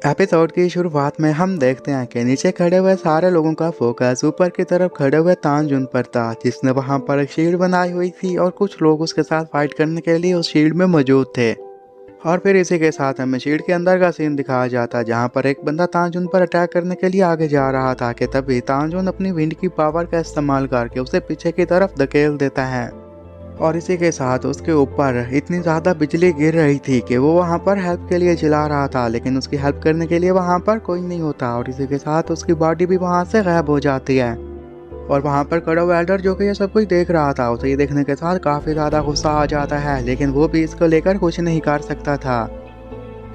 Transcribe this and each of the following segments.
Episode की शुरुआत में हम देखते हैं कि नीचे खड़े हुए सारे लोगों का फोकस ऊपर की तरफ खड़े हुए तानजुन पर था, जिसने वहां पर एक शील्ड बनाई हुई थी और कुछ लोग उसके साथ फाइट करने के लिए उस शील्ड में मौजूद थे। और फिर इसी के साथ हमें शील्ड के अंदर का सीन दिखाया जाता है, जहां पर एक बंदा तानजुन पर अटैक करने के लिए आगे जा रहा था कि तभी तानजुन अपनी विंड की पावर का इस्तेमाल करके उसे पीछे की तरफ धकेल देता है। और इसी के साथ उसके ऊपर इतनी ज़्यादा बिजली गिर रही थी कि वो वहाँ पर हेल्प के लिए चिल्ला रहा था, लेकिन उसकी हेल्प करने के लिए वहाँ पर कोई नहीं होता। और इसी के साथ उसकी बॉडी भी वहाँ से गायब हो जाती है। और वहाँ पर खड़ा हुआ एल्डर जो कि ये सब कुछ देख रहा था, उसे ये देखने के साथ काफ़ी ज़्यादा गुस्सा आ जाता है, लेकिन वो भी इसको लेकर कुछ नहीं कर सकता था।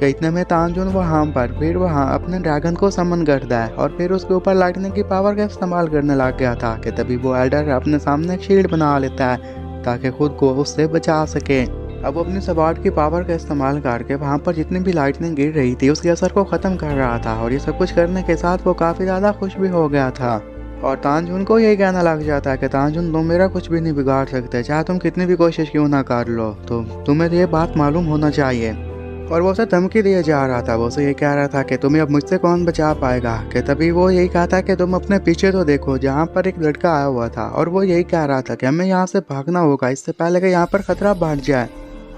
कि इतने में तानजुन वहाँ पर फिर वहाँ अपने ड्रैगन को समन करता है और फिर उसके ऊपर लाइटनिंग की पावर का इस्तेमाल करने लग गया था कि तभी वो एल्डर अपने सामने एक शील्ड बना लेता है ताकि खुद को उससे बचा सके। अब वो अपनी सवार की पावर का इस्तेमाल करके वहाँ पर जितनी भी लाइटनिंग गिर रही थी उसके असर को ख़त्म कर रहा था, और ये सब कुछ करने के साथ वो काफ़ी ज़्यादा खुश भी हो गया था। और तानजुन को यही कहना लग जाता है कि तानजुन तुम मेरा कुछ भी नहीं बिगाड़ सकते, चाहे तुम कितनी भी कोशिश क्यों ना कर लो, तो तुम्हें ये बात मालूम होना चाहिए। और वो उसे धमकी दिए जा रहा था, वो उसे ये कह रहा था कि तुम्हें अब मुझसे कौन बचा पाएगा। कि तभी वो यही कहा था कि तुम अपने पीछे तो देखो, जहाँ पर एक लड़का आया हुआ था, और वो यही कह रहा था कि हमें यहाँ से भागना होगा इससे पहले कि यहाँ पर खतरा बढ़ जाए।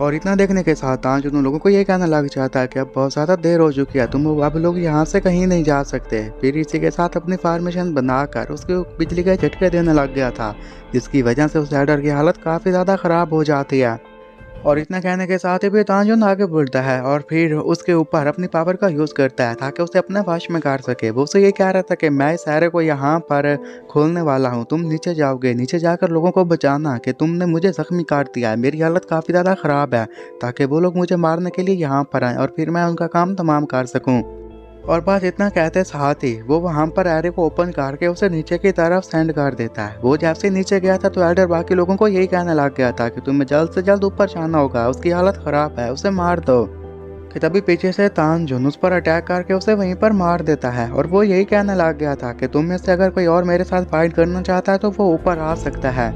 और इतना देखने के साथ तानजुन उन लोगों को ये कहना लग जाता है कि अब बहुत ज़्यादा देर हो चुकी है, तुम अब लोग यहाँ से कहीं नहीं जा सकते। फिर इसी के साथ अपनी फार्मेशन बनाकर उसके बिजली के झटके देने लग गया था, जिसकी वजह से उस एडर की हालत काफ़ी ज़्यादा ख़राब हो जाती है। और इतना कहने के साथ ही फिर तानजुन आगे बढ़ता है और फिर उसके ऊपर अपनी पावर का यूज़ करता है ताकि उसे अपने वश में कर सके। वो उसे ये कह रहा था कि मैं इस शहर को यहाँ पर खोलने वाला हूँ, तुम नीचे जाओगे, नीचे जाकर लोगों को बचाना कि तुमने मुझे जख्मी कर दिया है, मेरी हालत काफ़ी ज़्यादा ख़राब है, ताकि वो लोग मुझे मारने के लिए यहाँ पर आएँ और फिर मैं उनका काम तमाम कर सकूँ। और बस इतना कहते साथ ही वो वहाँ पर एरे को ओपन करके उसे नीचे की तरफ सेंड कर देता है। वो जैसे ही नीचे गया था तो एडर बाकी लोगों को यही कहने लग गया था कि तुम्हें जल्द से जल्द ऊपर जाना होगा, उसकी हालत ख़राब है, उसे मार दो। कि तभी पीछे से तानजुन उस पर अटैक करके उसे वहीं पर मार देता है, और वो यही कहने लग गया था कि तुम में से अगर कोई और मेरे साथ फाइट करना चाहता है तो वो ऊपर आ सकता है।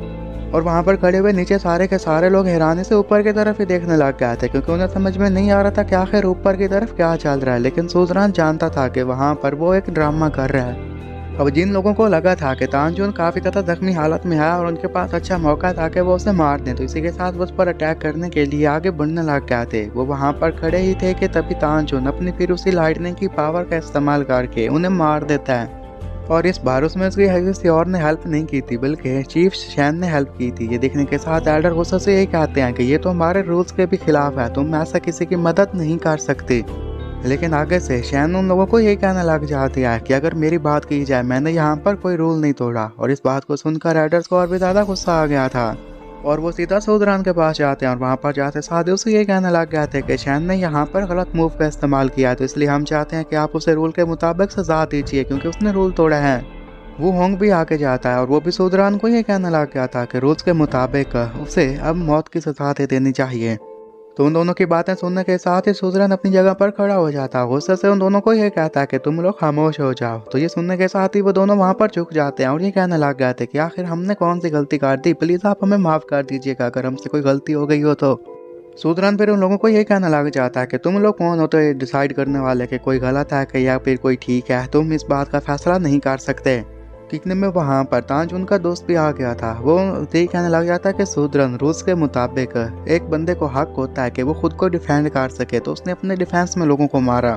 और वहाँ पर खड़े हुए नीचे सारे के सारे लोग हैरानी से ऊपर की तरफ ही देखने लग गए थे, क्योंकि उन्हें समझ में नहीं आ रहा था कि आखिर ऊपर की तरफ क्या चल रहा है। लेकिन सुजरान जानता था कि वहाँ पर वो एक ड्रामा कर रहा है। अब जिन लोगों को लगा था कि तानजुन काफ़ी ज़्यादा जख्मी हालत में है और उनके पास अच्छा मौका था कि वो उसे मार दें, तो इसी के साथ वो उस पर अटैक करने के लिए आगे बढ़ने लग गए थे। वो वहाँ पर खड़े ही थे कि तभी तानजुन अपनी फिर उसी लाइटनिंग की पावर का इस्तेमाल करके उन्हें मार देता है। और इस बार उसमें उसकी किसी और ने हेल्प नहीं की थी, बल्कि चीफ शैन ने हेल्प की थी। ये देखने के साथ एल्डर गुस्से से यही कहते हैं कि ये तो हमारे रूल्स के भी खिलाफ है, तुम ऐसा किसी की मदद नहीं कर सकते। लेकिन आगे से शैन उन लोगों को यही कहने लग जाती है कि अगर मेरी बात की जाए, मैंने यहाँ पर कोई रूल नहीं तोड़ा। और इस बात को सुनकर एल्डर्स को और भी ज़्यादा गुस्सा आ गया था, और वो सीधा सुदरान के पास जाते हैं और वहाँ पर जाते साथ उसे ये कहने लग गए थे कि शैन ने यहाँ पर गलत मूव का इस्तेमाल किया है, तो इसलिए हम चाहते हैं कि आप उसे रूल के मुताबिक सजा दीजिए, क्योंकि उसने रूल तोड़ा है। वो होंग भी आके जाता है और वो भी सुदरान को ये कहने लग गया था कि रूल्स के मुताबिक उसे अब मौत की सजा दे देनी चाहिए। तो उन दोनों की बातें सुनने के साथ ही सुदरान अपनी जगह पर खड़ा हो जाता है। गुस्से से उन दोनों को ये कहता है कि तुम लोग खामोश हो जाओ। तो ये सुनने के साथ ही वो दोनों वहाँ पर झुक जाते हैं और ये कहने लग गए थे कि आखिर हमने कौन सी गलती कर दी, प्लीज़ आप हमें माफ़ कर दीजिएगा अगर हमसे कोई गलती हो गई हो तो। सुदरान फिर उन लोगों को ये कहने लग जाता है कि तुम लोग कौन हो तो ये डिसाइड करने वाले कि कोई गलत है कि या फिर कोई ठीक है, तुम इस बात का फैसला नहीं कर सकते। इतने में वहाँ पर तानजुन का दोस्त भी आ गया था। वो यही कहने लग जाता है कि सुदरन रूल्स के मुताबिक एक बंदे को हक होता है कि वो खुद को डिफेंड कर सके, तो उसने अपने डिफेंस में लोगों को मारा।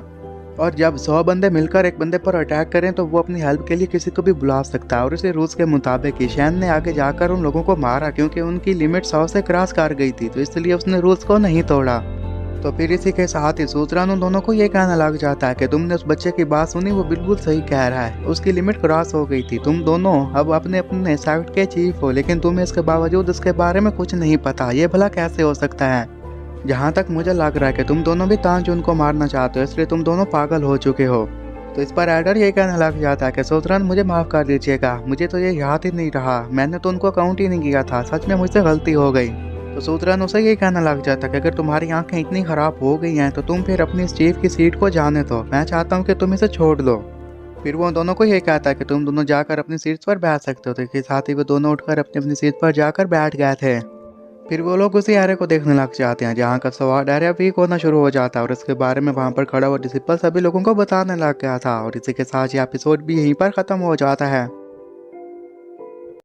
और जब 100 बंदे मिलकर एक बंदे पर अटैक करें तो वो अपनी हेल्प के लिए किसी को भी बुला सकता है, और इसी रूल्स के मुताबिक ही शैन ने आगे जाकर उन लोगों को मारा, क्योंकि उनकी लिमिट 100 से क्रॉस कर गई थी, तो इसलिए उसने रूल्स को नहीं तोड़ा। तो फिर इसी के साथ ही सुदरान उन दोनों को ये कहना लग जाता है कि तुमने उस बच्चे की बात सुनी, वो बिल्कुल सही कह रहा है, उसकी लिमिट क्रॉस हो गई थी। तुम दोनों अब अपने अपने साइड के चीफ हो, लेकिन तुम्हें इसके बावजूद इसके बारे में कुछ नहीं पता। ये भला कैसे हो सकता है? जहाँ तक मुझे लग रहा है कि तुम दोनों भी तानजुन को मारना चाहते हो, इसलिए तुम दोनों पागल हो चुके हो। तो इस पर एडर ये कहने लग जाता है कि सुदरान मुझे माफ़ कर दीजिएगा, मुझे तो ये याद ही नहीं रहा, मैंने तो उनको काउंट ही नहीं किया था, सच में मुझसे गलती हो गई। तो सुदरान उसे ये कहने लग जाता है कि अगर तुम्हारी आंखें इतनी ख़राब हो गई हैं तो तुम फिर अपनी इस चीफ की सीट को जाने दो, मैं चाहता हूँ कि तुम इसे छोड़ दो। फिर वो दोनों को ये कहता है कि तुम दोनों जाकर अपनी सीट्स पर बैठ सकते हो। तो इसके साथ ही वो दोनों उठकर अपनी अपनी सीट पर जाकर बैठ गए थे। फिर वो लोग उसी एरिया को देखने लग जाते हैं जहाँ का स्वाड एरिया वीक होना शुरू हो जाता है और इसके बारे में वहाँ पर खड़ा हुआ डिसिपल सभी लोगों को बताने लग गया था। और इसी के साथ ये एपिसोड भी यहीं पर खत्म हो जाता है।